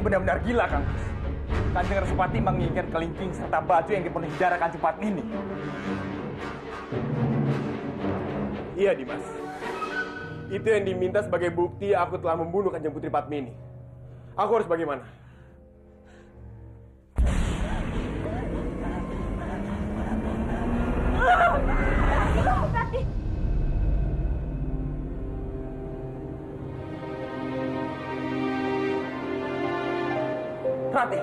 benar-benar gila, Kang. Kanjeng Resupati menginginkan kelingking serta baju yang dipenuhi darah Kanjeng Padmini. Iya, Dimas. Itu yang diminta sebagai bukti aku telah membunuh Kanjeng Putri Padmini. Aku harus bagaimana? Rati,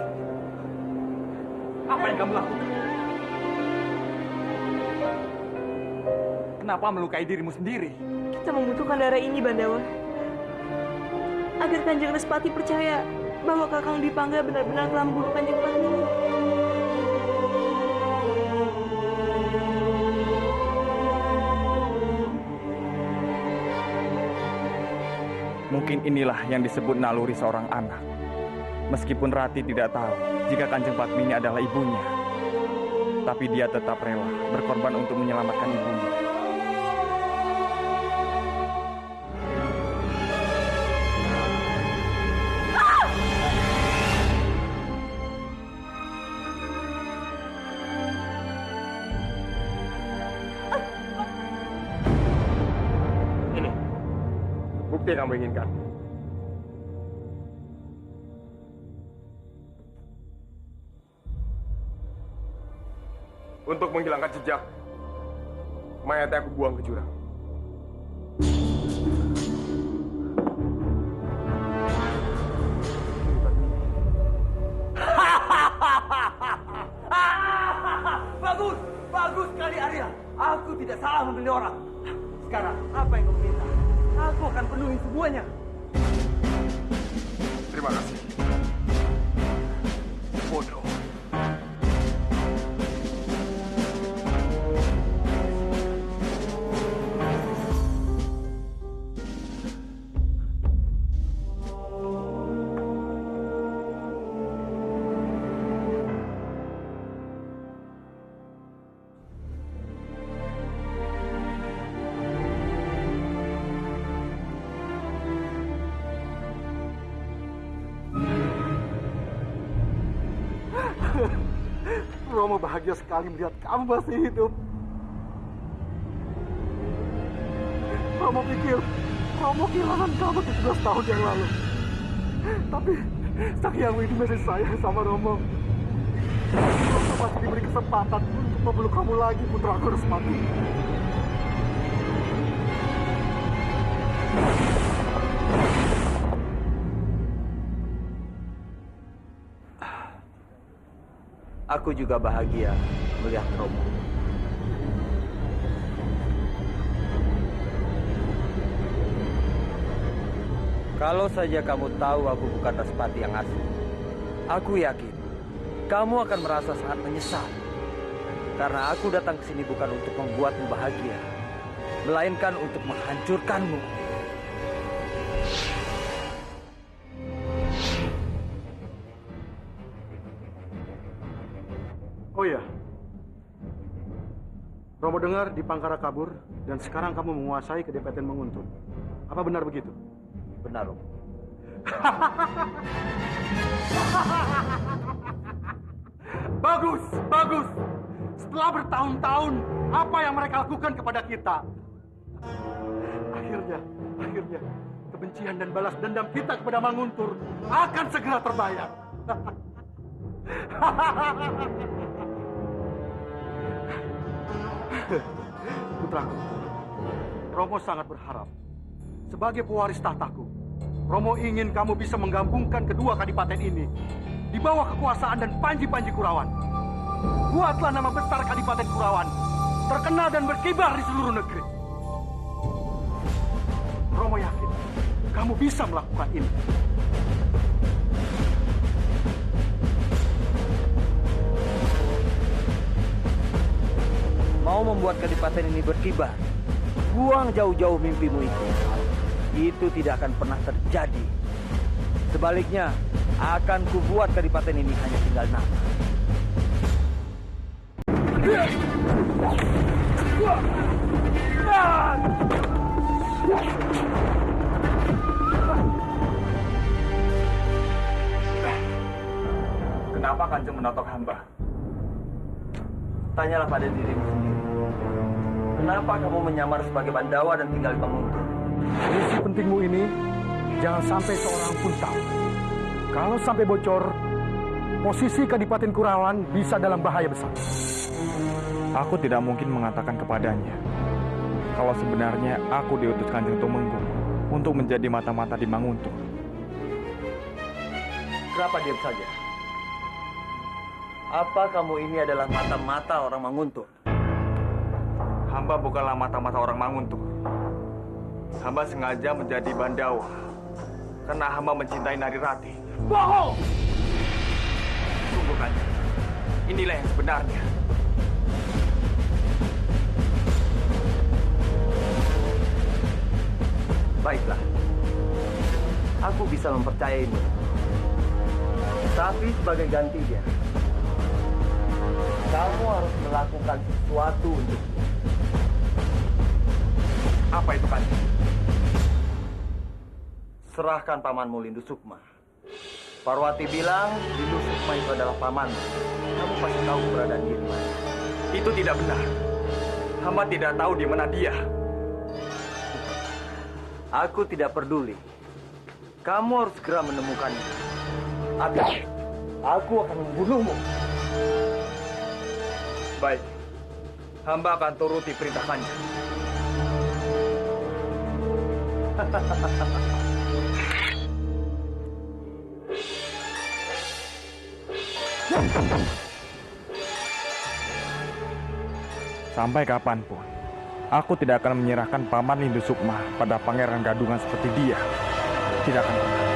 apa yang kamu lakukan? Kenapa melukai dirimu sendiri? Kita membutuhkan darah ini, Bandawa. Agar Kanjeng Respati percaya bahwa Kakang Dipangga benar-benar telah membunuh Kanjeng Padmini. Mungkin inilah yang disebut naluri seorang anak. Meskipun Rati tidak tahu jika Kanjeng Padmini adalah ibunya, tapi dia tetap rela berkorban untuk menyelamatkan ibunya. Ini bukti yang kamu inginkan. Untuk menghilangkan jejak, mayatnya aku buang ke jurang. Bagus, bagus sekali Arya. Aku tidak salah memilih orang. Sekarang apa yang kamu minta? Aku akan penuhi semuanya. Terima kasih. Bodoh. Romo bahagia sekali melihat kamu masih hidup. Romo pikir Romo kehilangan kamu 17 tahun yang lalu. Tapi Sang Hyang Widi masih sayang sama Romo. Romo masih diberi kesempatan untuk memeluk kamu lagi, putraku Resmati. Aku juga bahagia melihat Romo. Kalau saja kamu tahu aku bukan Respati yang asli, aku yakin kamu akan merasa sangat menyesal. Karena aku datang ke sini bukan untuk membuatmu bahagia, melainkan untuk menghancurkanmu. Oh iya, Romo dengar di Pangkara kabur dan sekarang kamu menguasai Kadipaten Manguntur. Apa benar begitu? Benar, Romo. Bagus, bagus. Setelah bertahun-tahun, apa yang mereka lakukan kepada kita? Akhirnya, kebencian dan balas dendam kita kepada Manguntur akan segera terbayar. Putraku, Romo sangat berharap sebagai pewaris tahtaku, Romo ingin kamu bisa menggabungkan kedua kadipaten ini di bawah kekuasaan dan Panji-Panji Kurawan. Buatlah nama besar Kadipaten Kurawan terkenal dan berkibar di seluruh negeri. Romo yakin kamu bisa melakukan ini. Mau membuat Kadipaten ini berkibar, buang jauh-jauh mimpimu itu. Itu tidak akan pernah terjadi. Sebaliknya, akan kubuat Kadipaten ini hanya tinggal nama. Kenapa Kanjeng menotok hamba? Tanyalah pada dirimu sendiri. Kenapa kamu menyamar sebagai Pandawa dan tinggal di Pamuntur? Misi pentingmu ini jangan sampai seorang pun tahu. Kalau sampai bocor, posisi Kadipaten Kurawan bisa dalam bahaya besar. Aku tidak mungkin mengatakan kepadanya kalau sebenarnya aku diutus Kanjeng Tumenggung untuk menjadi mata-mata di Manguntuh. Kenapa diam saja? Apa kamu ini adalah mata-mata orang Manguntuh? Hamba bukanlah mata-mata orang Manguntuh. Hamba sengaja menjadi Bandawa karena hamba mencintai Narirati. Bohong! Tunggu Kanjeng, inilah yang sebenarnya. Baiklah, aku bisa mempercayaimu. Tapi sebagai gantinya, kamu harus melakukan sesuatu untukku. Apa itu Kanjeng? Serahkan pamanmu Lindu Sukma. Parwati bilang Lindu Sukma itu adalah pamanmu. Kamu pasti tahu keberadaan dia di mana. Itu tidak benar. Hamba tidak tahu di mana dia. Aku tidak peduli. Kamu harus segera menemukannya. Atau aku akan membunuhmu. Baik, hamba akan turuti perintah Kanjeng. Sampai kapanpun, aku tidak akan menyerahkan Paman Lindu Sukma pada Pangeran Gadungan seperti dia. Tidak akan pernah.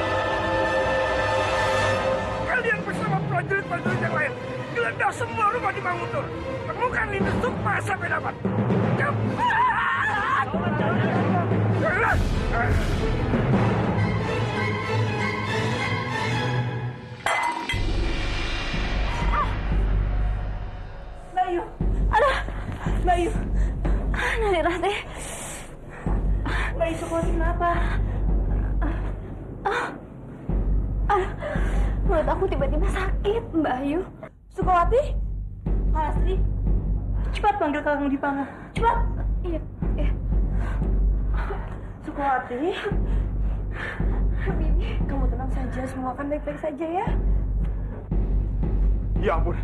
Kalian bersama prajurit-prajurit yang lain geledah semua rumah di Manguntur. Temukan Lindu Sukma sampai dapat. Cepat! Bayu, aduh, Bayu, Narirati, Bayu Sukawati kenapa? Mulut aku tiba-tiba sakit, Mbak Ayu. Sukawati, Palastri, cepat panggil Kakang Dipanga, cepat. Iya, iya. Sukawati, Bibi, kamu tenang saja, semua akan baik-baik saja ya. Ya ampun,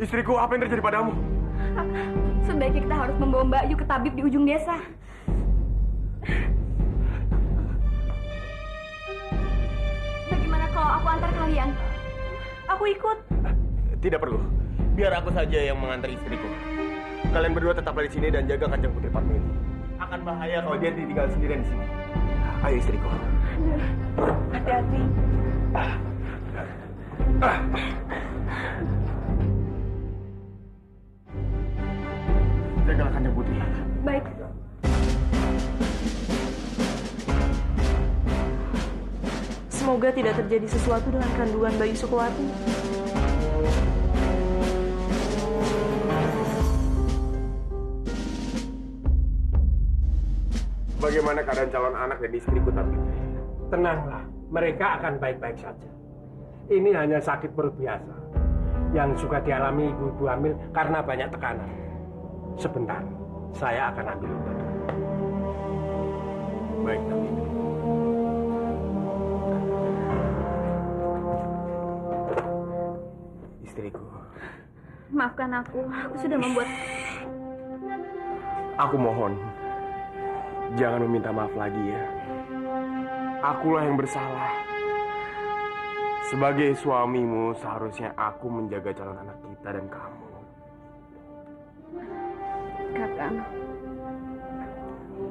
istriku, apa yang terjadi padamu? Sebaiknya kita harus membawa Mbak Ayu ke tabib di ujung desa. Bagaimana kalau aku antar kalian? Aku ikut. Tidak perlu. Biar aku saja yang mengantar istriku. Kalian berdua tetaplah di sini dan jaga Kanjeng Putri Padmini. Akan bahaya kalau dia ditinggal sendirian di sini. Ayo istriku. Hati-hati. Jagalah Kanjeng Putri. Baik. Semoga tidak terjadi sesuatu dengan kandungan Bayu Sukawati. Bagaimana keadaan calon anak dan istriku tapi? Tenanglah, mereka akan baik-baik saja. Ini hanya sakit perut biasa yang suka dialami ibu-ibu hamil karena banyak tekanan. Sebentar, saya akan ambil obat. Baik, tapi. Istriku, Maafkan aku sudah membuat... aku mohon. Jangan meminta maaf lagi ya. Akulah yang bersalah. Sebagai suamimu, seharusnya aku menjaga calon anak kita dan kamu. Kakang,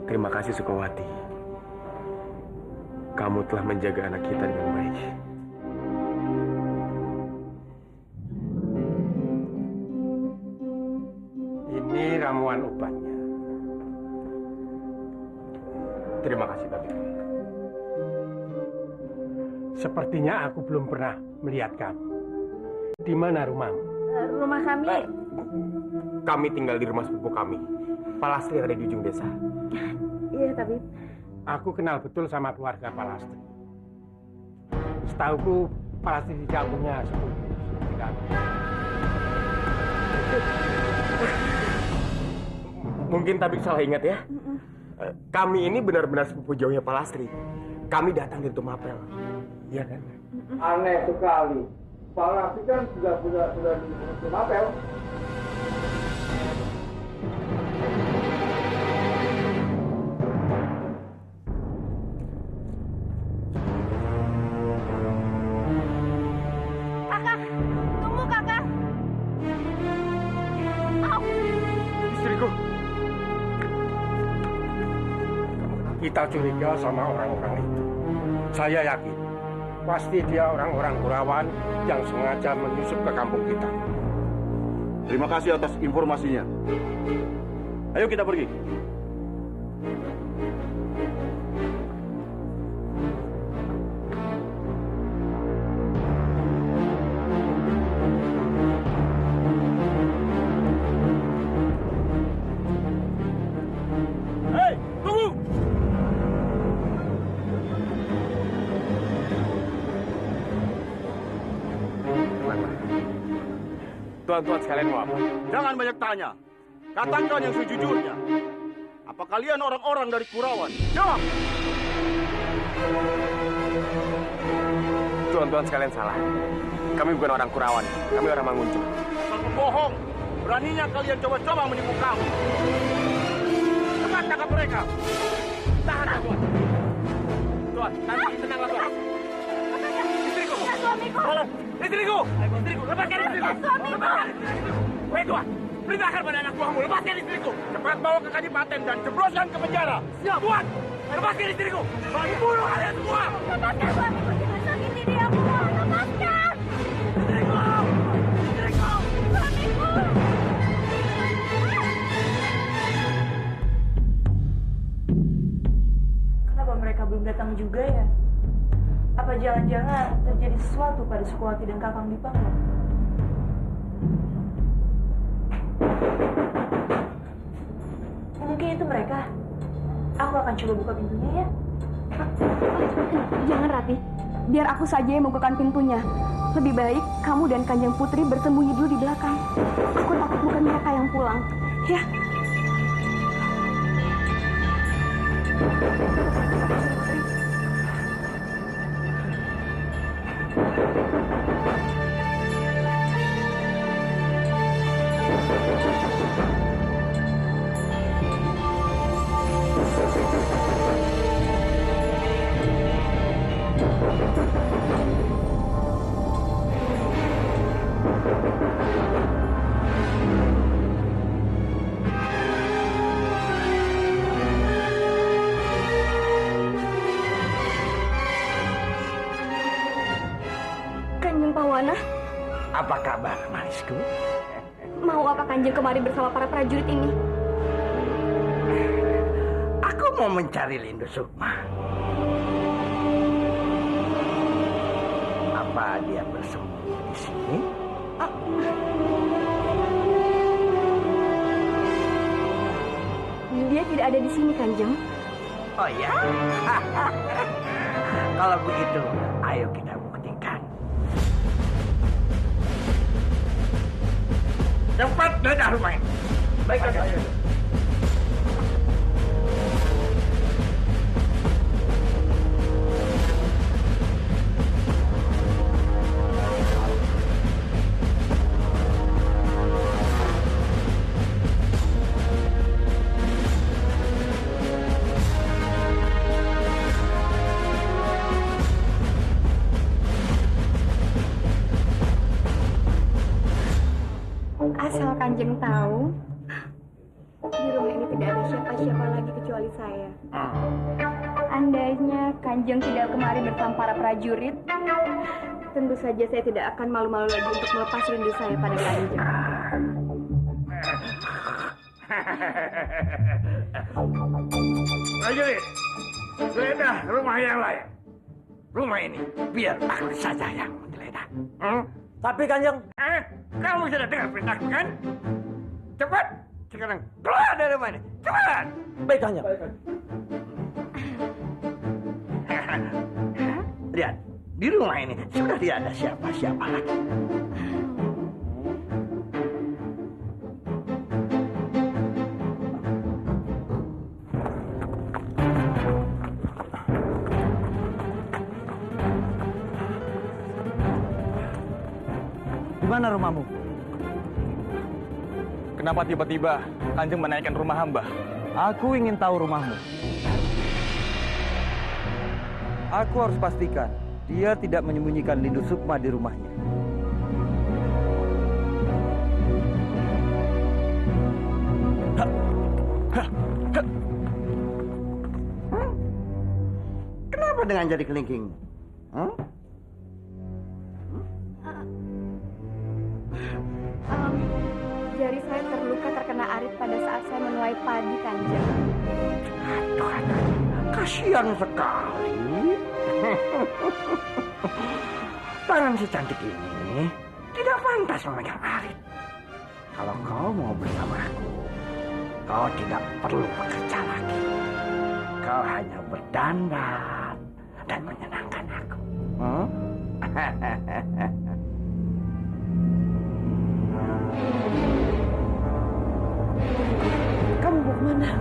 Terima kasih Sukawati. Kamu telah menjaga anak kita dengan baik. Ini ramuan obatnya. Terima kasih, Tabib. Sepertinya aku belum pernah melihat kamu. Di mana rumahmu? rumah kami... Kami tinggal di rumah sepupu kami. Palastri yang ada di ujung desa. Iya, tapi... Aku kenal betul sama keluarga Palastri. Setauku Palastri di kampungnya sepupu. kami. Mungkin Tabik salah ingat ya. Kami ini benar-benar sepupu jauhnya Pak Lastri. Kami datang dari Tumapel. Iya kan? Aneh sekali. Pak Lastri kan sudah di Tumapel. Kakak, tunggu kakak. Au. Istriku. Kita curiga sama orang-orang itu. Saya yakin, pasti dia orang-orang Kurawan yang sengaja menyusup ke kampung kita. Terima kasih atas informasinya. Ayo kita pergi. Hei, tunggu! Tuan-tuan sekalian mau apa? Jangan banyak tanya. Katakan yang sejujurnya. Apa kalian orang-orang dari Kurawan? Jawab! Tuan-tuan sekalian salah. Kami bukan orang Kurawan, kami orang Mangunjung. Asal pembohong. Beraninya kalian coba-coba menipu kami. Cepat tangkap mereka. Tahan, Tuan. Tuan, nanti tenanglah, Tuan. Istriku! Suamiku. Istriku! Istriku, lepaskan istriku! Suamiku. Hei, Tuan! Perintahkan pada anak buahmu, lepaskan istriku! Cepat bawa ke Kadipaten dan jebloskan ke penjara. Siap! Tuan! Lepaskan istriku! Bagi bunuh kalian semua! Lepaskan suamiku, jangan sakiti dia. Aku mohon lepaskan. Istriku! Istriku! Suamiku. Kenapa mereka belum datang juga ya? Apa jangan-jangan terjadi sesuatu pada Sukuwati dan Kakang Dipangga? Mungkin itu mereka. Aku akan coba buka pintunya ya. Jangan, Rati. Biar aku saja yang membukakan pintunya. Lebih baik kamu dan Kanjeng Putri bersembunyi dulu di belakang. Aku takut bukan mereka yang pulang. Ya. Kanjeng Pawana, Apa kabar, manisku? mau apa Kanjeng kemari bersama para prajurit ini? Aku mau mencari Lindu Sukma. Apa dia bersembunyi di sini? Dia tidak ada di sini, Kanjeng. Oh ya? Kalau begitu, ayo kita buktikan. Cepat geledah rumah ini. Baik, ayo. Asal Kanjeng tahu, di rumah ini tidak ada siapa-siapa lagi kecuali saya. Andainya Kanjeng tidak kemari bersama para prajurit, tentu saja saya tidak akan malu-malu lagi untuk melepas rindu saya pada Kanjeng. Prajurit, geledah rumah yang lain. Rumah ini biar aku saja yang menggeledah. Tapi Kanjeng, Kamu sudah dengar perintahku kan? Cepat, sekarang keluar dari rumah ini. Cepat. baik Kanjeng. Lihat, di rumah ini sudah tidak ada siapa-siapa lagi. mana rumahmu? Kenapa tiba-tiba Kanjeng menaikkan rumah hamba? Aku ingin tahu rumahmu. Aku harus pastikan dia tidak menyembunyikan Lindu Sukma di rumahnya. Kenapa dengan jadi kelingking? Jari saya terluka terkena arit pada saat saya menuai padi, Kanjeng. Aduh, kasihan sekali. Tangan si cantik ini tidak pantas memegang arit. Kalau kau mau bersamaku, kau tidak perlu bekerja lagi. Kau hanya berdandan dan menyenangkan aku. Kamu mau kemana?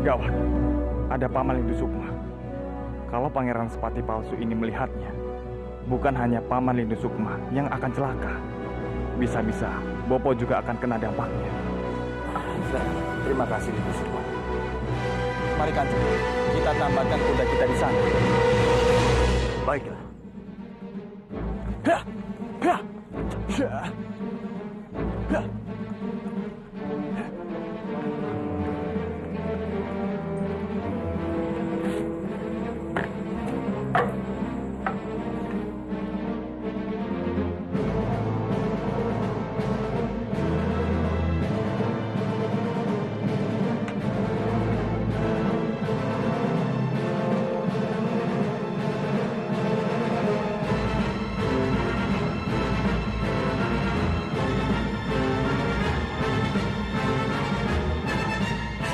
Gawat, ada Paman Lindu Sukma. Kalau Pangeran Sepati palsu ini melihatnya, bukan hanya Paman Lindu Sukma yang akan celaka. Bisa-bisa Bopo juga akan kena dampaknya. Terima kasih, Lindu Sukma. Mari Kanjeng, kita tambahkan kuda kita di sana. Baiklah.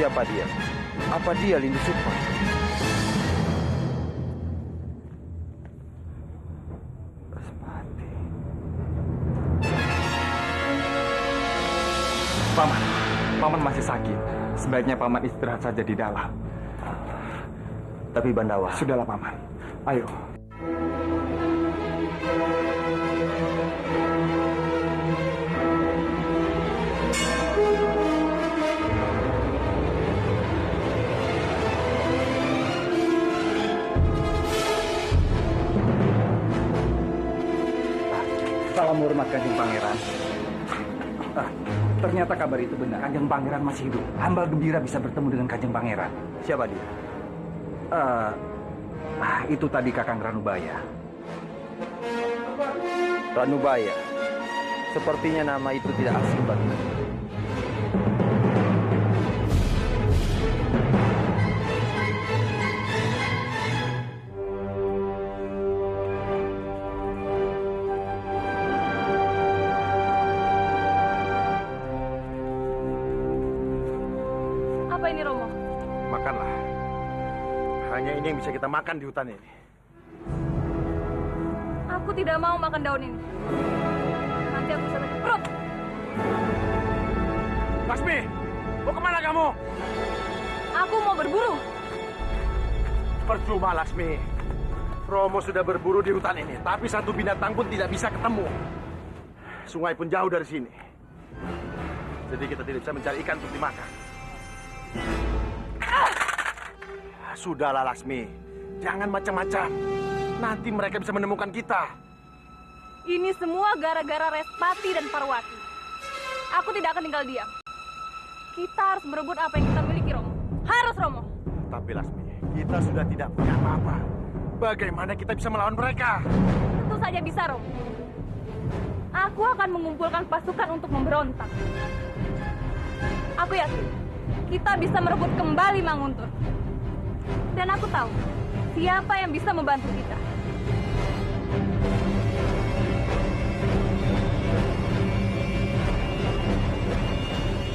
Siapa dia? Apa dia Lindu Sukma? Paman masih sakit. Sebaiknya Paman istirahat saja di dalam. Tapi Bandawa, Sudahlah Paman. Ayo. salam hormat Kanjeng Pangeran. Ternyata kabar itu benar. Kanjeng Pangeran masih hidup. Hamba gembira bisa bertemu dengan Kanjeng Pangeran. Siapa dia? Itu tadi Kakang Ranubaya. Ranubaya. Sepertinya nama itu tidak asing bagiku. Apa ini, Romo? Makanlah. Hanya ini yang bisa kita makan di hutan ini. Aku tidak mau makan daun ini. Nanti aku bisa sakit perut. Lasmi, mau kemana kamu? Aku mau berburu. Percuma, Lasmi. Romo sudah berburu di hutan ini, tapi satu binatang pun tidak bisa ketemu. Sungai pun jauh dari sini. Jadi kita tidak bisa mencari ikan untuk dimakan. Sudahlah, Lasmi. Jangan macam-macam. Nanti mereka bisa menemukan kita. Ini semua gara-gara Respati dan Parwati. Aku tidak akan tinggal diam. Kita harus merebut apa yang kita miliki, Romo. Harus, Romo. Tapi, Lasmi, kita sudah tidak punya apa-apa. Bagaimana kita bisa melawan mereka? Tentu saja bisa, Romo. Aku akan mengumpulkan pasukan untuk memberontak. Aku yakin kita bisa merebut kembali Manguntur. Dan aku tahu siapa yang bisa membantu kita.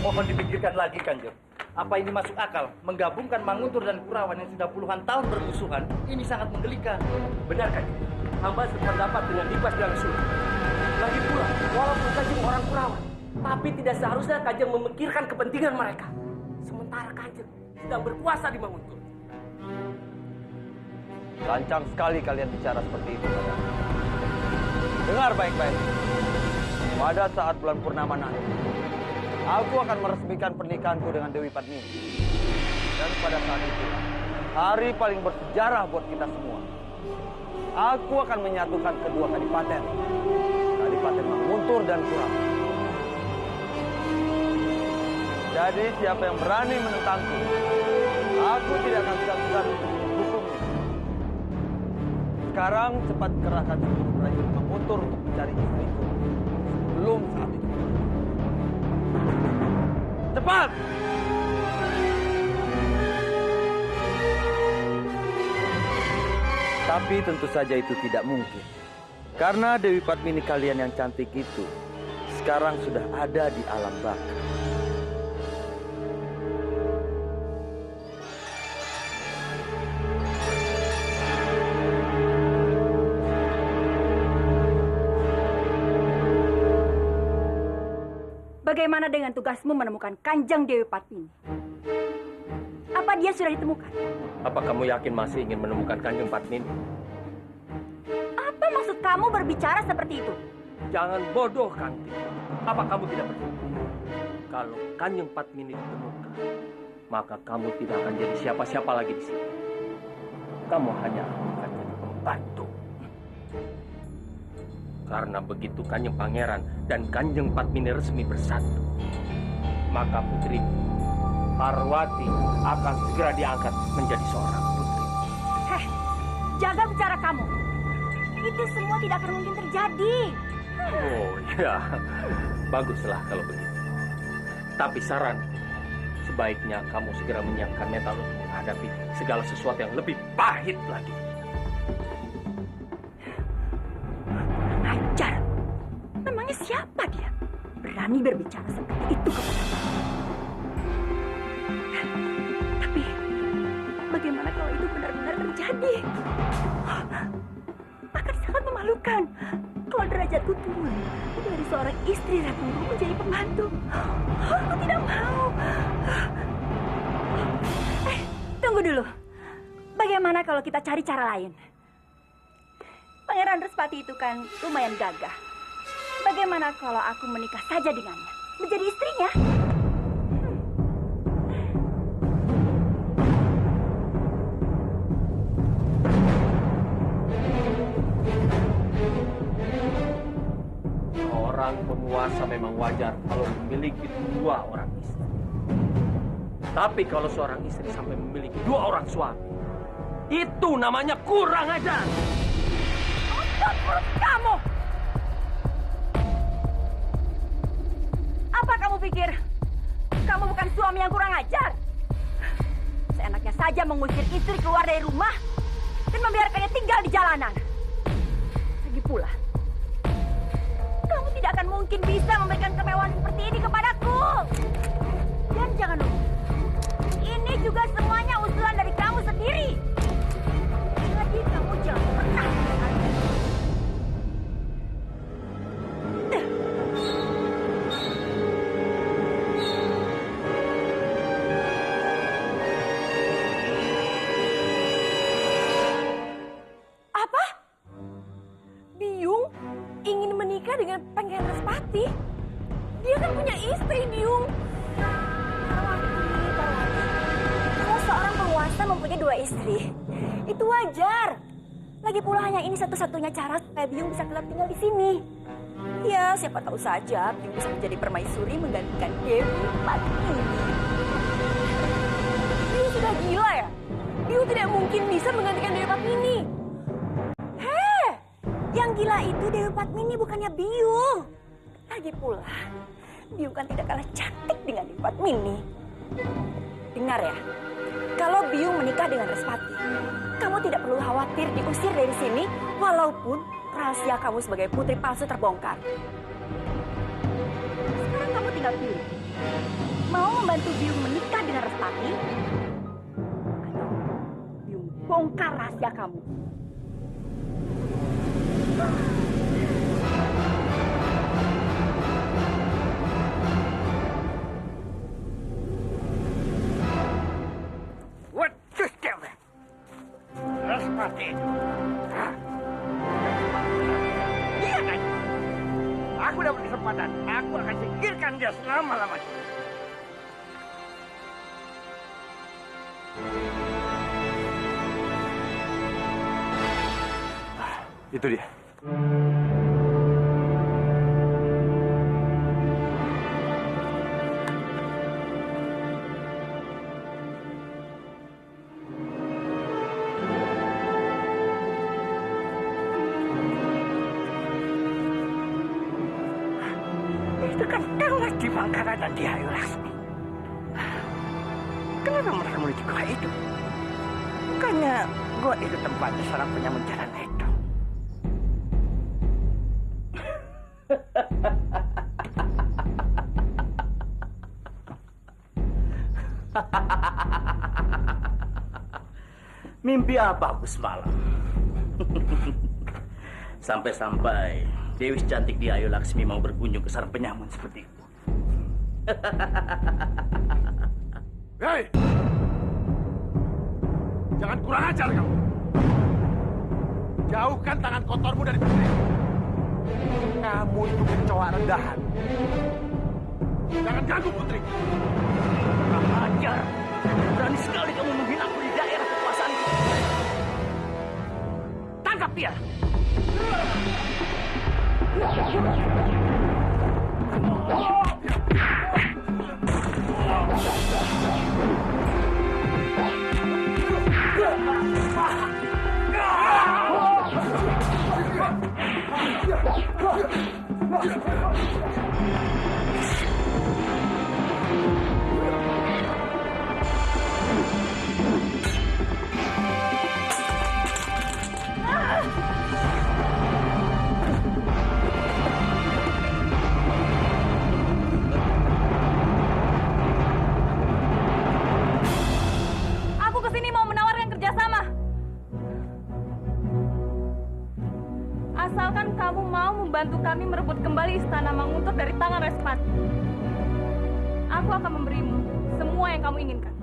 Mohon dipikirkan lagi, Kanjeng. Apa ini masuk akal? Menggabungkan Manguntur dan Kurawan yang sudah puluhan tahun bermusuhan, ini sangat menggelikan. Benar, Kanjeng. Hamba sependapat dengan Dimas dan Suri. Lagi pula, walaupun Kanjeng orang Kurawan, tapi tidak seharusnya Kanjeng memikirkan kepentingan mereka. Sementara Kanjeng sedang berkuasa di Manguntur. Lancang sekali kalian bicara seperti itu, Badan. Dengar baik-baik. Pada saat bulan purnama nanti, aku akan meresmikan pernikahanku dengan Dewi Padmini. Dan pada saat itu, hari paling bersejarah buat kita semua. Aku akan menyatukan kedua kadipaten. Kadipaten Manguntur dan Kurawan. Jadi siapa yang berani menentangku, aku tidak akan segan-segan untuk menghukumnya. Sekarang cepat kerahkan seluruh prajurit Manguntur untuk mencari istriku. Sebelum saat itu. Cepat! Tapi tentu saja itu tidak mungkin. Karena Dewi Padmini kalian yang cantik itu sekarang sudah ada di alam baka. Bagaimana dengan tugasmu menemukan Kanjeng Dewi Padmini? Apa dia sudah ditemukan? Apa kamu yakin masih ingin menemukan Kanjeng Padmini? Apa maksud kamu berbicara seperti itu? Jangan bodoh, Kanti. Apa kamu tidak berpikir? Kalau Kanjeng Padmini ditemukan, maka kamu tidak akan jadi siapa-siapa lagi di sini. Kamu hanya akan jadi pembantu. Karena begitu Kanjeng Pangeran dan Kanjeng Padmini resmi bersatu, maka putri Parwati akan segera diangkat menjadi seorang putri. Heh, jaga bicara kamu. Itu semua tidak akan mungkin terjadi. Oh ya, baguslah kalau begitu. Tapi saran, sebaiknya kamu segera menyiapkan mental untuk menghadapi segala sesuatu yang lebih pahit lagi. Ajar. Memangnya siapa dia? Berani berbicara seperti itu kepadaku. Tapi bagaimana kalau itu benar-benar terjadi? Akan sangat memalukan kalau derajatku turun dari seorang istri ratuku menjadi pembantu. Aku tidak mau. Tunggu dulu. Bagaimana kalau kita cari cara lain? Pangeran Respati itu kan lumayan gagah. Bagaimana kalau aku menikah saja dengannya, menjadi istrinya? Orang penguasa memang wajar kalau memiliki 2 orang istri. Tapi kalau seorang istri sampai memiliki 2 orang suami, itu namanya kurang ajar. Tutup mulut kamu! Apa kamu pikir? Kamu bukan suami yang kurang ajar? Seenaknya saja mengusir istri keluar dari rumah dan membiarkannya tinggal di jalanan. Lagi pula, kamu tidak akan mungkin bisa memberikan kemewahan seperti ini kepadaku. Dan jangan lupa, ini juga semuanya usulan dari kamu sendiri. Jadi kamu jangan pernah dengan Pangeran Respati. Dia kan punya istri, Biung. Kalau seorang penguasa mempunyai 2 istri, itu wajar. Lagi pula hanya ini satu-satunya cara supaya Biung bisa tetap tinggal di sini. Ya, siapa tahu saja Biung bisa menjadi permaisuri menggantikan Dewi Padmini. Biung sudah gila ya? Biung tidak mungkin bisa menggantikan Dewi Padmini. Yang gila itu Dewi Padmini, bukannya Biung. Lagi pula, Biung kan tidak kalah cantik dengan Dewi Padmini. Dengar ya, kalau Biung menikah dengan Respati, kamu tidak perlu khawatir diusir dari sini, walaupun rahasia kamu sebagai putri palsu terbongkar. Sekarang kamu tinggal pilih. mau membantu Biung menikah dengan Restati? Atau Biung bongkar rahasia kamu? Waduh, cewek. Restati itu. Iya kan? Aku dapat kesempatan. Aku akan singkirkan dia selama-lamanya. Itu dia. Itu kan lagi Bangkara dan di Ayu Laksmi. Kenapa mereka menuju gua itu? Bukannya gua itu tempatnya seorang penyamun jalan itu. Mimpi apa aku semalam? Sampai-sampai Dewi cantik di Ayu Laksmi mau berkunjung ke sarang penyamun seperti itu. Hei! Jangan kurang ajar kamu. Jauhkan tangan kotormu dari putri. Kamu itu kecoa rendahan. Jangan ganggu putri. Kurang ajar. Berani sekali kamu menghina aku di daerah kekuasaan itu. Tangkap dia. Aku kesini mau menawarkan kerjasama. Asalkan kamu mau membantu kami merebut kembali istana Manguntur dari tangan Respati. Aku akan memberimu semua yang kamu inginkan.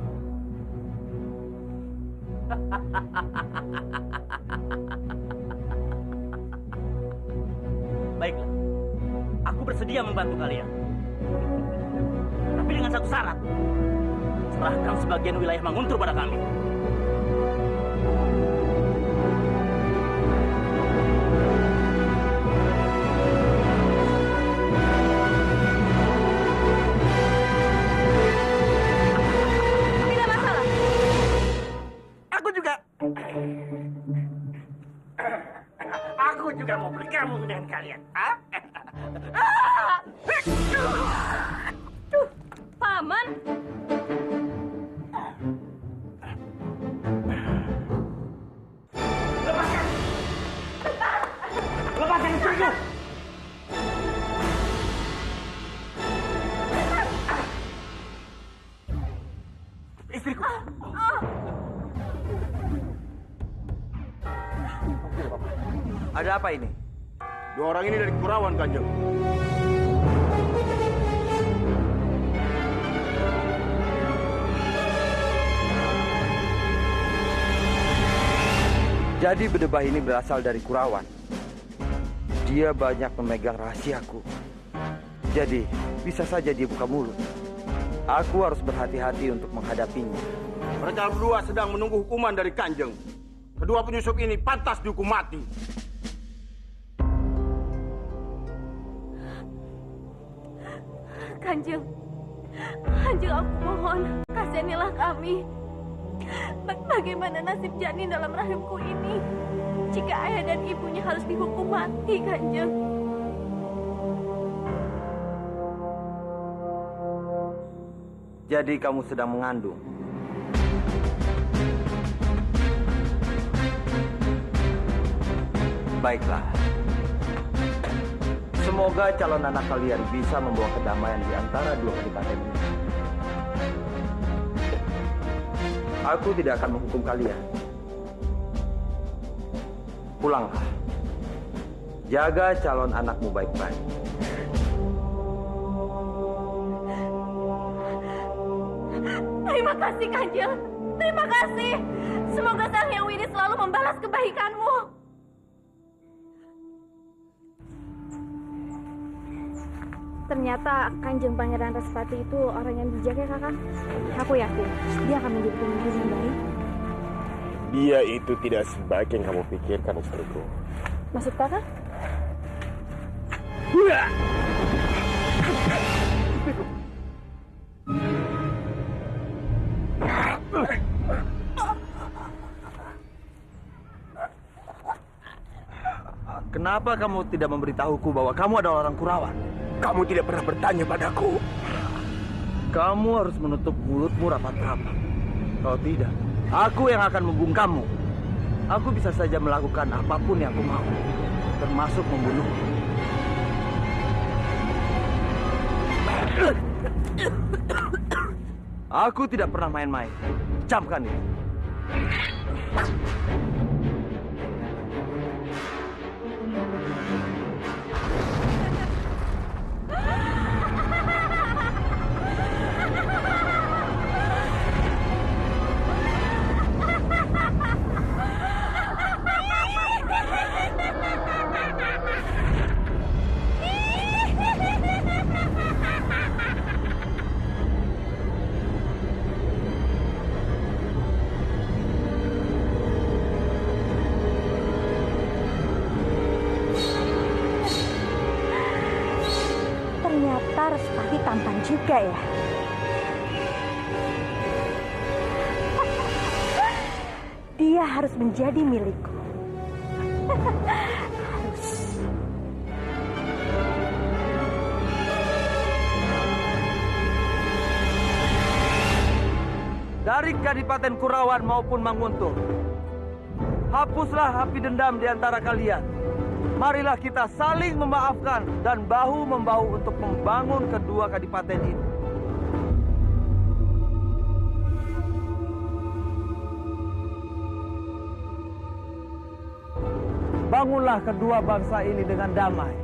Baiklah, aku bersedia membantu kalian. Tapi dengan satu syarat. Serahkan sebagian wilayah Manguntur pada kami. Tidak masalah. Aku juga. Aku juga mau bergabung dengan kalian. Ah? Paman, Lepaskan istriku! Istriku. Ada apa ini? Dua orang ini dari Kurawan, Kanjeng. Jadi Bedebah ini berasal dari Kurawan. Dia banyak memegang rahasiaku. Jadi, bisa saja dia buka mulut. Aku harus berhati-hati untuk menghadapinya. Mereka berdua sedang menunggu hukuman dari Kanjeng. Kedua penyusup ini pantas dihukum mati. Kanjeng, aku mohon, kasihanilah kami. Bagaimana nasib janin dalam rahimku ini? Jika ayah dan ibunya harus dihukum mati, Kanjeng. Jadi kamu sedang mengandung. Baiklah. Semoga calon anak kalian bisa membawa kedamaian di antara dua kadipaten ini. Aku tidak akan menghukum kalian. Pulanglah. Jaga calon anakmu baik-baik. Terima kasih, Kanjeng. Terima kasih. Semoga Sang Hyang Widi selalu membalas kebaikanmu. Ternyata Kanjeng Pangeran Respati itu orang yang bijak ya, Kakak. Aku yakin dia akan menjadi pemimpin yang baik. Dia itu tidak sebaik yang kamu pikirkan, istriku. Maksud Kakak? Kenapa kamu tidak memberitahuku bahwa kamu adalah orang Kurawan? Kamu tidak pernah bertanya padaku. Kamu harus menutup mulutmu rapat-rapat. Kalau tidak, aku yang akan membungkammu. Aku bisa saja melakukan apapun yang aku mau, termasuk membunuhmu. Aku tidak pernah main-main. Camkan ini. Ternyata Respati tampan juga ya. Dia harus menjadi milikku. Harus. Dari Kadipaten Kurawan maupun Manguntung, hapuslah api dendam di antara kalian. Marilah kita saling memaafkan dan bahu-membahu untuk membangun kedua kadipaten ini. Bangunlah kedua bangsa ini dengan damai.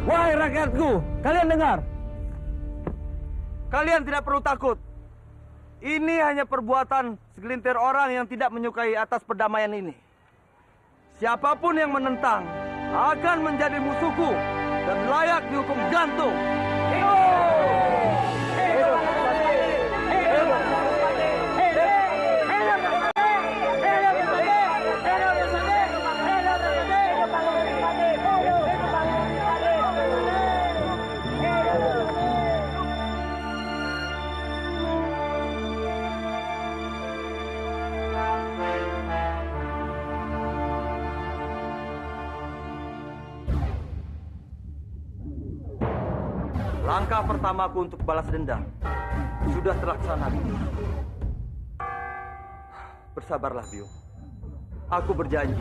Wahai rakyatku, kalian dengar. Kalian tidak perlu takut. Ini hanya perbuatan segelintir orang yang tidak menyukai atas perdamaian ini. Siapapun yang menentang akan menjadi musuhku dan layak dihukum gantung. Langkah pertamaku untuk balas dendam sudah terlaksana, Biu. Bersabarlah, Biu. Aku berjanji,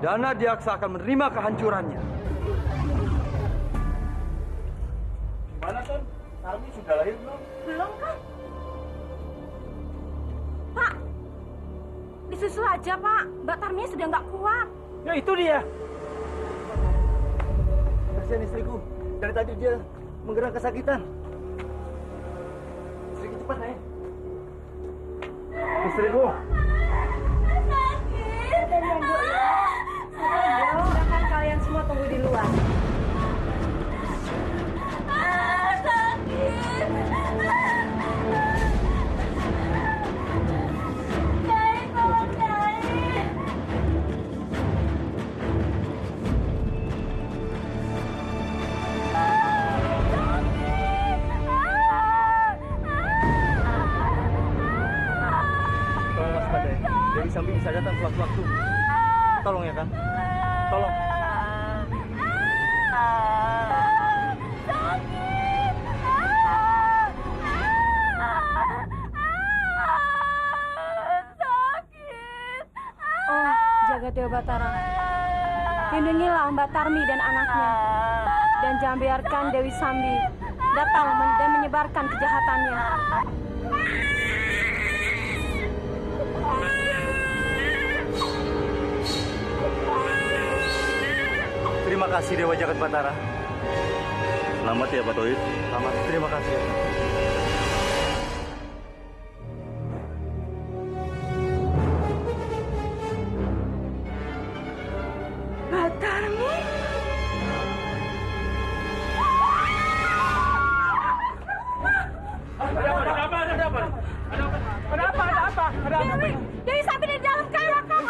Dana Diaksa akan menerima kehancurannya. Gimana, Ton? Tarmi sudah lahir belum? Belum kan? Pak, disusul aja Pak. Mbak Tarminya sudah nggak kuat. Ya itu dia. Kasihan istriku. Dari tadi dia menggerak kesakitan. Istriku cepat naik. Istriku. Silakan kalian semua tunggu di luar. Tolong waspadai. Dewi Sambi bisa datang sewaktu-waktu. Tolong ya, Kang. Tolong. Oh, jaga Dewa Batara. Lindungilah Mbak Tarmi dan anaknya. Dan jangan biarkan Dewi Sambi datang dan menyebarkan kejahatannya. Terima kasih Dewa Jagat Batara. Selamat ya, Pak Toib. Selamat. Terima kasih. Mbak Tarmi? Dewi Sambi di dalam kamar, Kang.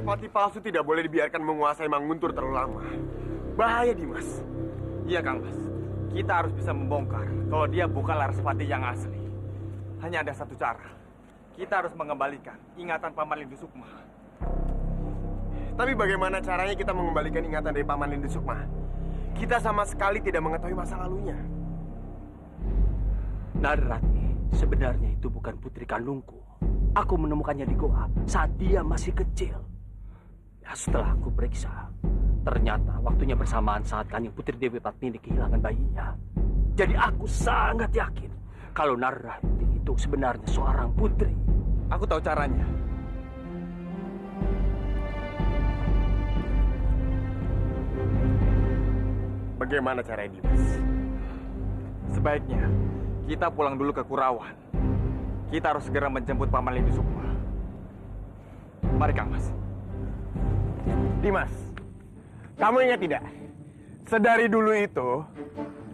Respati palsu tidak boleh dibiarkan menguasai Manguntur terlalu lama. Bahaya, Dimas. Iya, Kang Mas. Kita harus bisa membongkar kalau dia bukanlah Respati yang asli. Hanya ada satu cara. Kita harus mengembalikan ingatan Paman Lindu Sukma. Tapi bagaimana caranya kita mengembalikan ingatan dari Paman Lindu Sukma? Kita sama sekali tidak mengetahui masa lalunya. Nadrati, sebenarnya itu bukan putri kandungku. Aku menemukannya di goa saat dia masih kecil. Ya, setelah aku periksa, Ternyata waktunya bersamaan saat Kanjeng Putri Dewi Padmini kehilangan bayinya. Jadi aku sangat yakin kalau Narati itu sebenarnya seorang putri. Aku tahu caranya. Bagaimana cara ini, Mas? Sebaiknya kita pulang dulu ke Kurawan. Kita harus segera menjemput Paman Lindu Sukma. Mari Kang Mas. Dimas, kamu ingat tidak? Sedari dulu itu,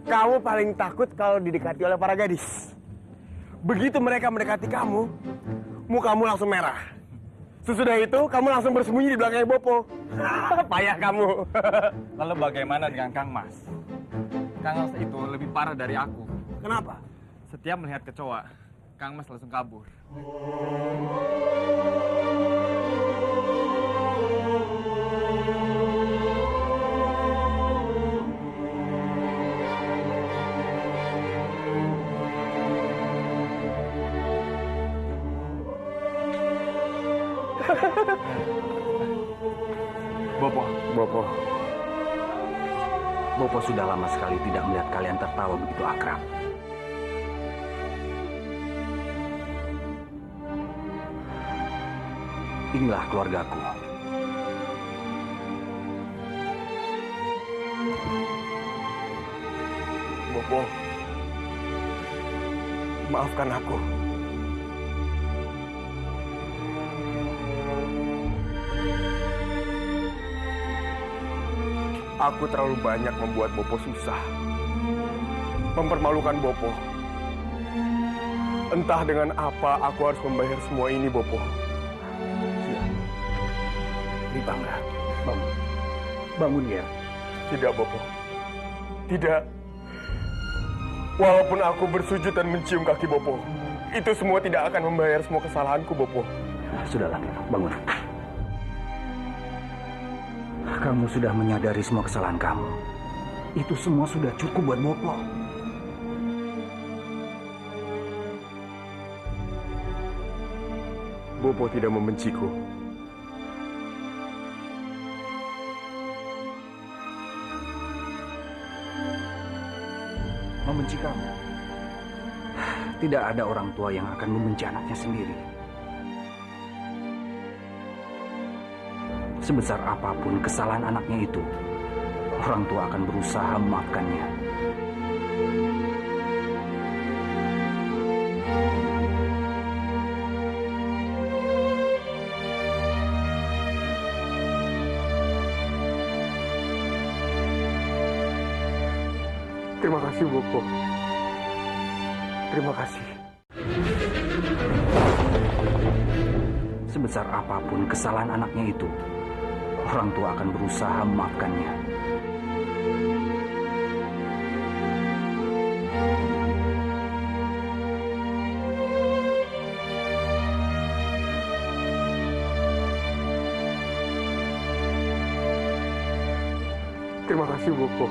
kamu paling takut kalau didekati oleh para gadis. Begitu mereka mendekati kamu, mukamu langsung merah. Sesudah itu, kamu langsung bersembunyi di belakangnya Bopo. Payah kamu. Lalu bagaimana dengan Kang Mas? Kang Mas itu lebih parah dari aku. Kenapa? Setiap melihat kecoa, Kang Mas langsung kabur. Bopo sudah lama sekali tidak melihat kalian tertawa begitu akrab. Inilah keluargaku. Bopo, maafkan aku. Aku terlalu banyak membuat Bopo susah. Mempermalukan Bopo. Entah dengan apa aku harus membayar semua ini, Bopo. Bangga. Bangun ya. Tidak, Bopo. Tidak. Walaupun aku bersujud dan mencium kaki Bopo, itu semua tidak akan membayar semua kesalahanku, Bopo. Sudahlah, bangun. Kamu sudah menyadari semua kesalahan kamu. Itu semua sudah cukup buat Bopo. Bopo tidak membenciku. Membenci kamu? Tidak ada orang tua yang akan membenci anaknya sendiri. Sebesar apapun kesalahan anaknya itu, orang tua akan berusaha memaafkannya. Terima kasih, Bopo. Terima kasih. Sebesar apapun kesalahan anaknya itu, orang tua akan berusaha memaafkannya. Terima kasih, Bopo.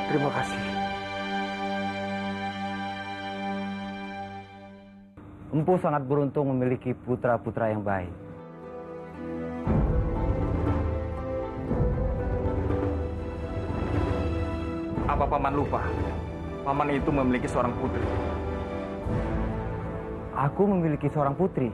Terima kasih. Empu sangat beruntung memiliki putra-putra yang baik. Apa Paman lupa? Paman itu memiliki seorang putri. Aku memiliki seorang putri.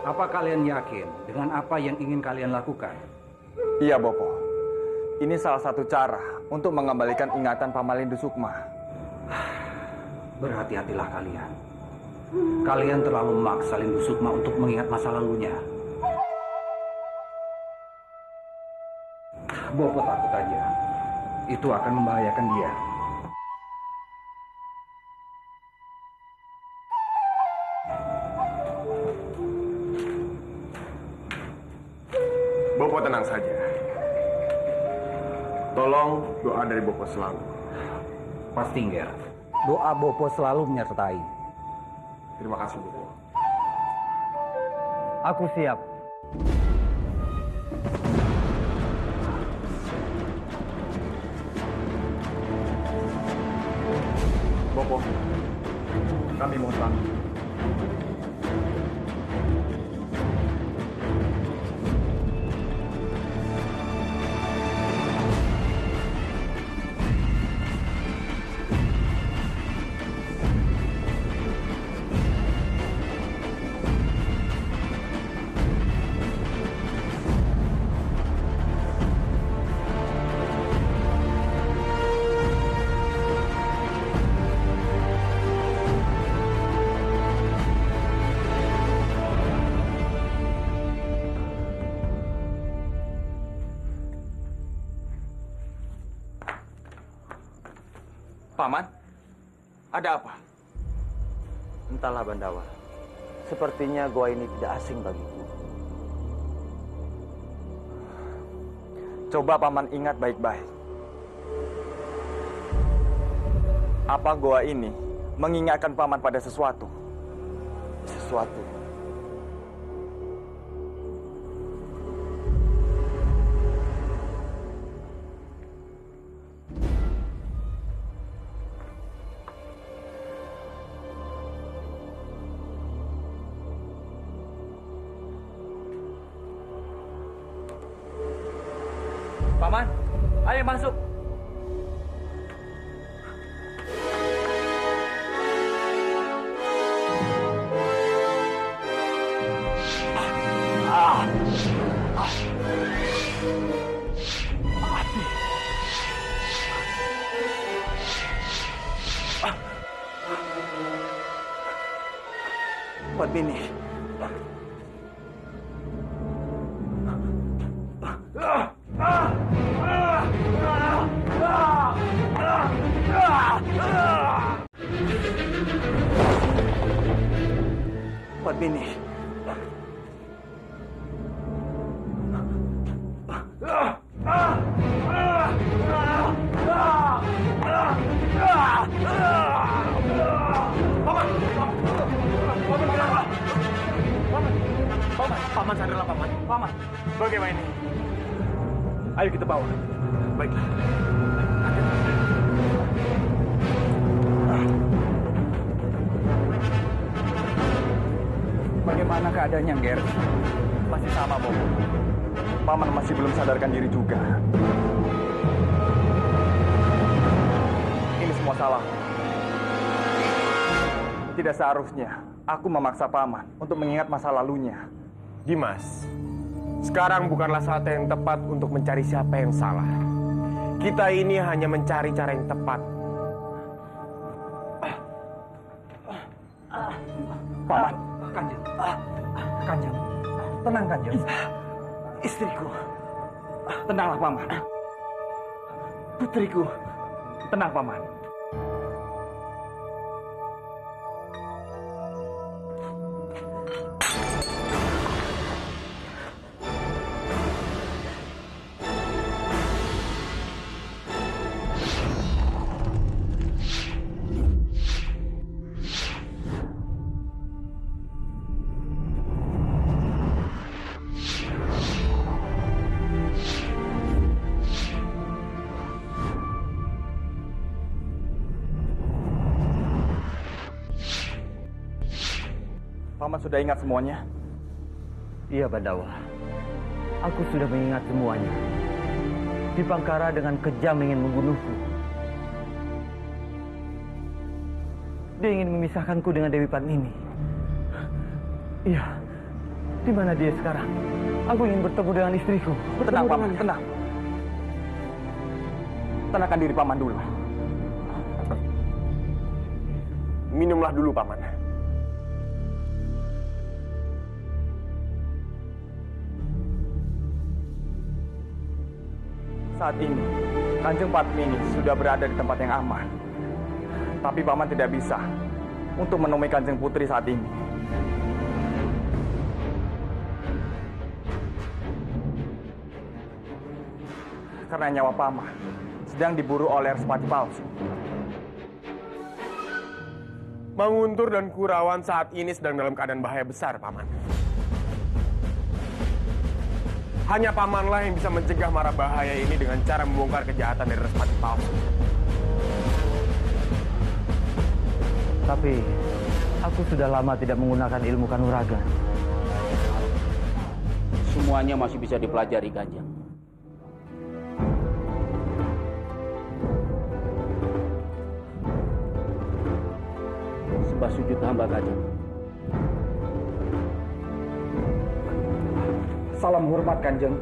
Apa kalian yakin dengan apa yang ingin kalian lakukan? Iya, Bopo. Ini salah satu cara untuk mengembalikan ingatan Paman Lindu Sukma. Berhati-hatilah kalian. Kalian terlalu memaksa Lindu Sukma untuk mengingat masa lalunya. Bopo takut aja. Itu akan membahayakan dia. Bopo tenang saja. Tolong doa dari Bopo selalu. Pasti, Nger. Doa Bopo selalu menyertai. Terima kasih, Bopo. Aku siap. Bopo, kami mohon pamit. Paman, ada apa? Entahlah Bandawa. Sepertinya gua ini tidak asing bagiku. Coba Paman ingat baik-baik. Apa goa ini mengingatkan Paman pada sesuatu? Sesuatu. Paman, ayo masuk. Padmini. Padmini. Paman sadarlah Paman. Paman, bagaimana ini? Ayo kita bawa. Baiklah. Bagaimana keadaannya, Ger? Masih sama, Bobo. Paman masih belum sadarkan diri juga. Ini semua salah. Tidak seharusnya aku memaksa Paman untuk mengingat masa lalunya. Dimas, sekarang bukanlah saat yang tepat untuk mencari siapa yang salah. Kita ini hanya mencari cara yang tepat. Paman, Kanjeng, tenang Kanjeng. istriku. Tenanglah Paman. Putriku. Tenang Paman. Paman sudah ingat semuanya? Iya, Bandawa. Aku sudah mengingat semuanya. Dipangkara dengan kejam ingin membunuhku. Dia ingin memisahkanku dengan Dewi Padmini. Iya. Di mana dia sekarang? Aku ingin bertemu dengan istriku. Tenang, Paman, tenang. Tenangkan diri Paman dulu. Minumlah dulu, Paman. Saat ini, Kanjeng Padmini sudah berada di tempat yang aman. Tapi Paman tidak bisa untuk menemui Kanjeng Putri saat ini. Karena nyawa Paman sedang diburu oleh Respati palsu. Manguntur dan Kurawan saat ini sedang dalam keadaan bahaya besar, Paman. Hanya Pamanlah yang bisa mencegah mara bahaya ini dengan cara membongkar kejahatan dari Respati palsu. Tapi aku sudah lama tidak menggunakan ilmu kanuragan. Semuanya masih bisa dipelajari, Kanjeng. Sembah sujud hamba, Kanjeng. Salam hormat, Kanjeng.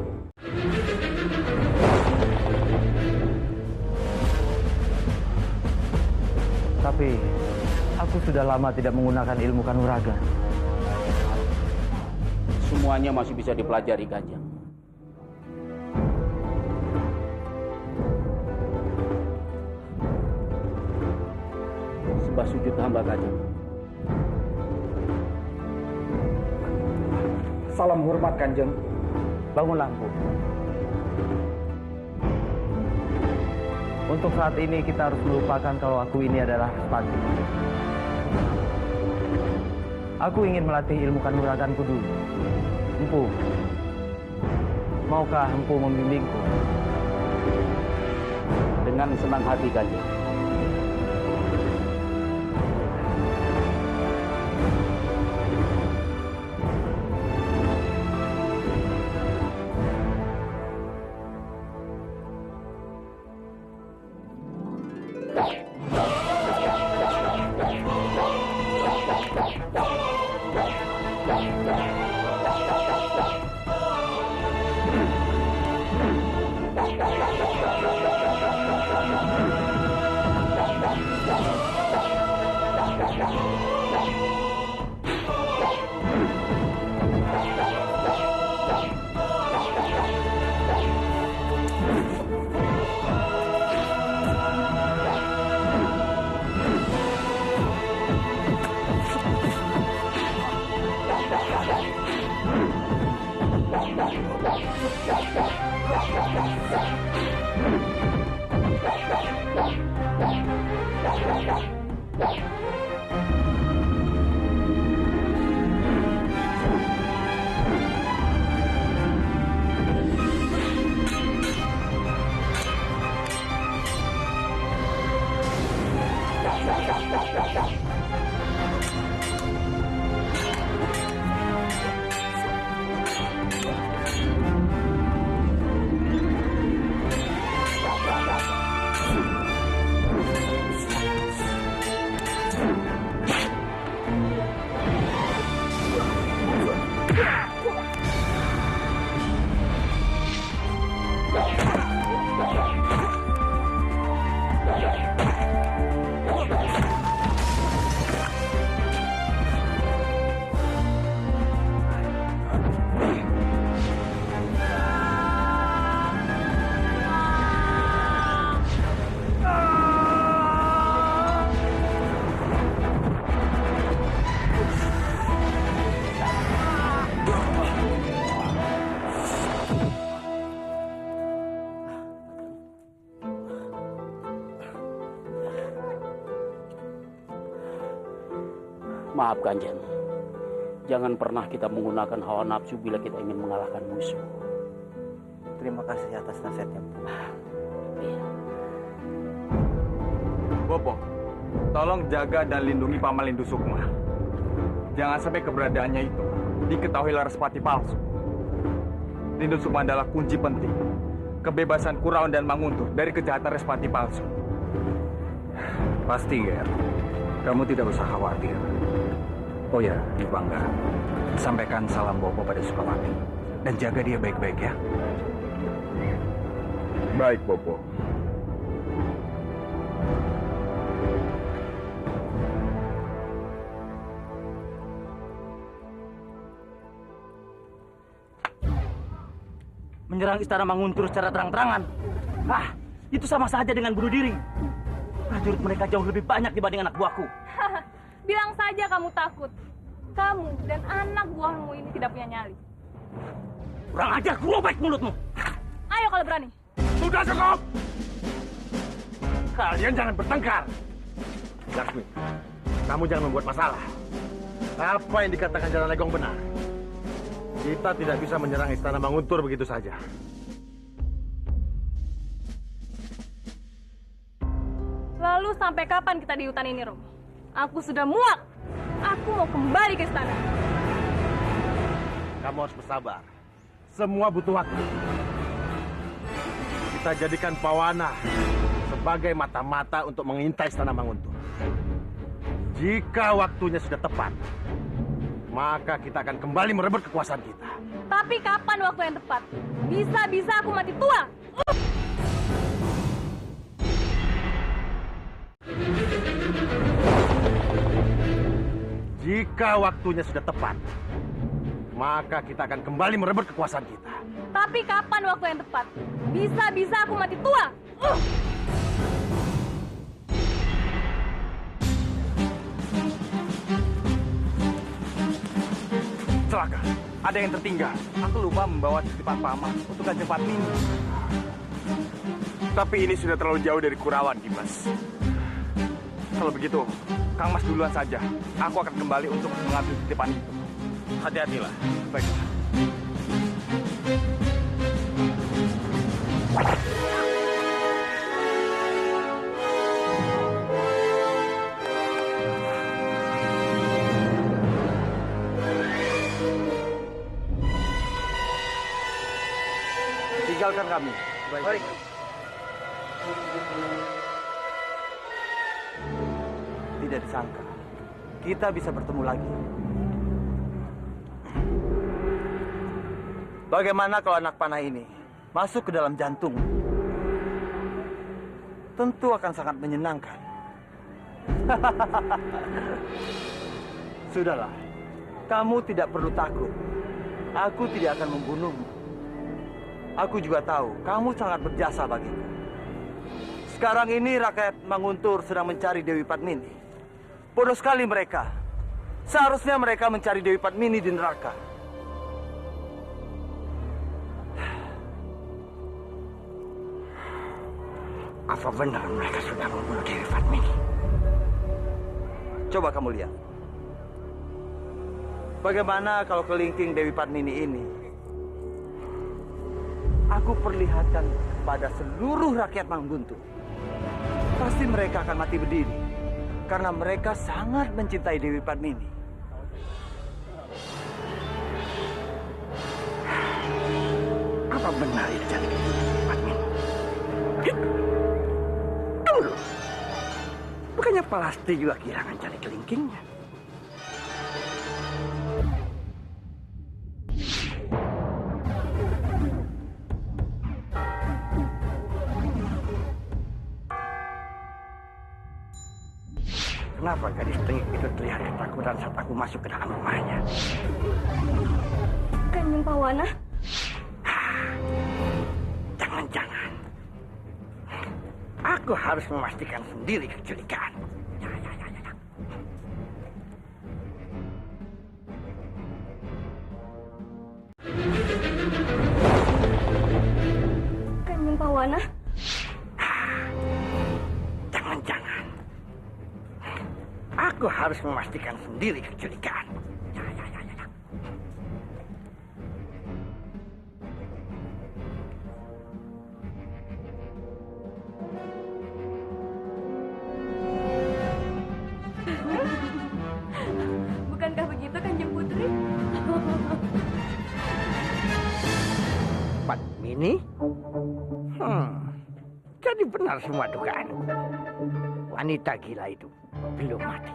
Tapi aku sudah lama tidak menggunakan ilmu kanuragan. Semuanya masih bisa dipelajari, Kanjeng. Sembah sujud hamba, Kanjeng. Salam hormat, Kanjeng. Bangunlah, Empu. Untuk saat ini kita harus melupakan kalau aku ini adalah Respati. Aku ingin melatih ilmu kanuraganku dulu. Empu, maukah Empu membimbingku? Dengan senang hati, Kanjeng. Maaf, Kanjeng. Jangan pernah kita menggunakan hawa nafsu bila kita ingin mengalahkan musuh. Terima kasih atas nasihatnya, Empu. Iya. Bopo, tolong jaga dan lindungi Paman Lindu Sukma. Jangan sampai keberadaannya itu diketahui Larasapati palsu. Lindu Sukma adalah kunci penting kebebasan Kurawan dan Manguntur dari kejahatan Respati palsu. Pasti, Ger. Kamu tidak usah khawatir. Oh ya, Bangga. Sampaikan salam Bopo pada Sukawati. Dan jaga dia baik-baik ya. Baik, Bopo. Menyerang istana Manguntur secara terang-terangan. Ah, itu sama saja dengan bunuh diri. Prajurit mereka jauh lebih banyak dibanding anak buahku. Bilang saja kamu takut. Kamu dan anak buahmu ini tidak punya nyali. Kurang ajar, robek mulutmu. Ayo kalau berani. Sudah cukup! Kalian jangan bertengkar. Laksmi, kamu jangan membuat masalah. Apa yang dikatakan Jalan Legong benar. Kita tidak bisa menyerang istana Manguntur begitu saja. Lalu sampai kapan kita di hutan ini, Romo? Aku sudah muak. Aku mau kembali ke istana. Kamu harus bersabar. Semua butuh waktu. Kita jadikan Pawana sebagai mata-mata untuk mengintai istana Manguntur. Jika waktunya sudah tepat, maka kita akan kembali merebut kekuasaan kita. Tapi kapan waktu yang tepat? Bisa-bisa aku mati tua. Jika waktunya sudah tepat, maka kita akan kembali merebut kekuasaan kita. Tapi kapan waktu yang tepat? Bisa-bisa aku mati tua. Celaka, ada yang tertinggal. Aku lupa membawa titipan paman untuk Kanjeng Padmini. Tapi ini sudah terlalu jauh dari Kurawan, Dimas. Kalau begitu, Kang Mas duluan saja. Aku akan kembali untuk mengambil titipan itu. Hati-hatilah. Baiklah. Tinggalkan kami. Baik. Tidak disangka kita bisa bertemu lagi. Bagaimana kalau anak panah ini masuk ke dalam jantung? Tentu akan sangat menyenangkan. Sudahlah, kamu tidak perlu takut. Aku tidak akan membunuhmu. Aku juga tahu kamu sangat berjasa bagiku. Sekarang ini rakyat Manguntur sedang mencari Dewi Padmini. Bodoh sekali mereka. Seharusnya mereka mencari Dewi Padmini di neraka. Apa benar mereka sudah membunuh Dewi Padmini? Coba kamu lihat. Bagaimana kalau kelingking Dewi Padmini ini aku perlihatkan pada seluruh rakyat Manguntur? Pasti mereka akan mati berdiri karena mereka sangat mencintai Dewi Padmini. Apa benar itu jadi Dewi Padmini? Tunggu. Bukannya Palasti juga kehilangan jari kelingkingnya? Kenapa gadis tengik itu terlihat ketakutan saat aku masuk ke dalam rumahnya? Kanjeng Pawana? Jangan-jangan aku harus memastikan sendiri kecurigaan. Ya. Kanjeng Pawana? Jangan-jangan aku harus memastikan sendiri kecurigaan. Ya. Bukankah begitu, Kanjeng Putri? Padmini? Jadi benar semua dugaan. Wanita gila itu belum mati.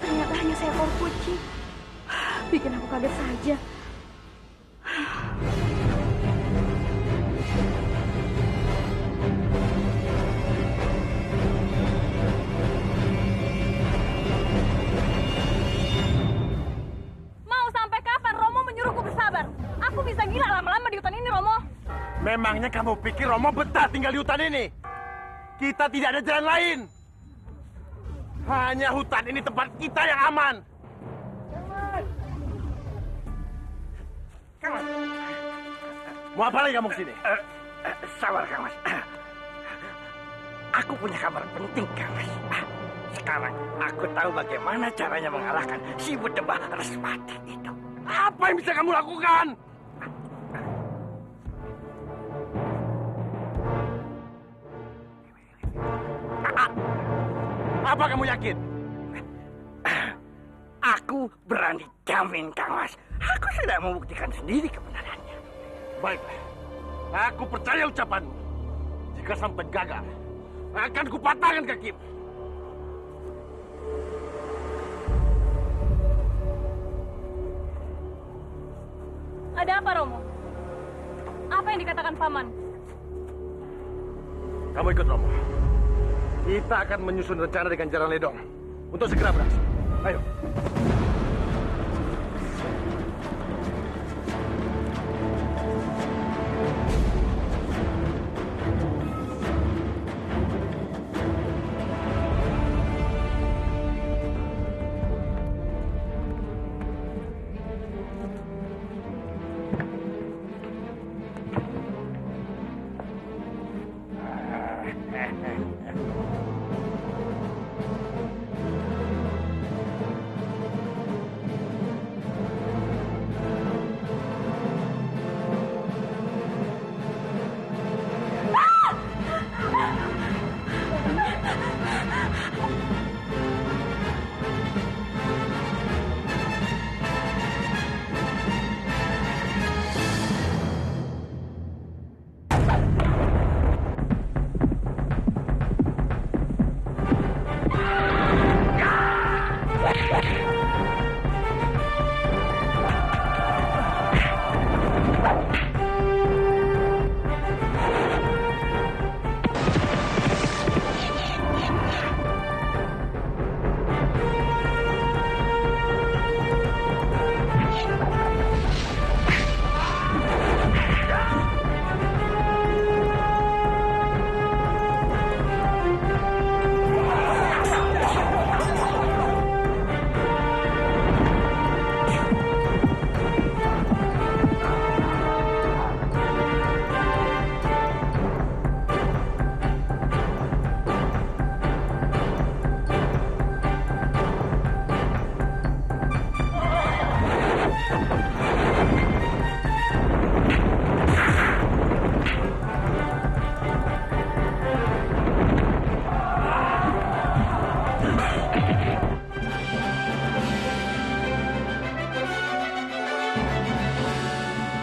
Ternyata hanya seekor kucing. Bikin aku kaget saja. Mau sampai kapan Romo menyuruhku bersabar? Aku bisa gila lama-lama di hutan ini, Romo. Emangnya kamu pikir Romo betah tinggal di hutan ini? Kita tidak ada jalan lain. Hanya hutan ini tempat kita yang aman. Kang Mas. Mau apa lagi kamu kesini? Sabar, Kang Mas. Aku punya kabar penting, Kang Mas. Sekarang aku tahu bagaimana caranya mengalahkan si Bedebah Respati itu. Apa yang bisa kamu lakukan? Apa kamu yakin? Aku berani jamin, Kang Mas. Aku sudah membuktikan sendiri kebenarannya. Baiklah. Aku percaya ucapanmu. Jika sampai gagal, akan kupatahkan kakimu. Ada apa, Romo? Apa yang dikatakan Paman? Kamu ikut Romo. Kita akan menyusun rencana dengan Jaran Ledong untuk segera berhasil. Ayo.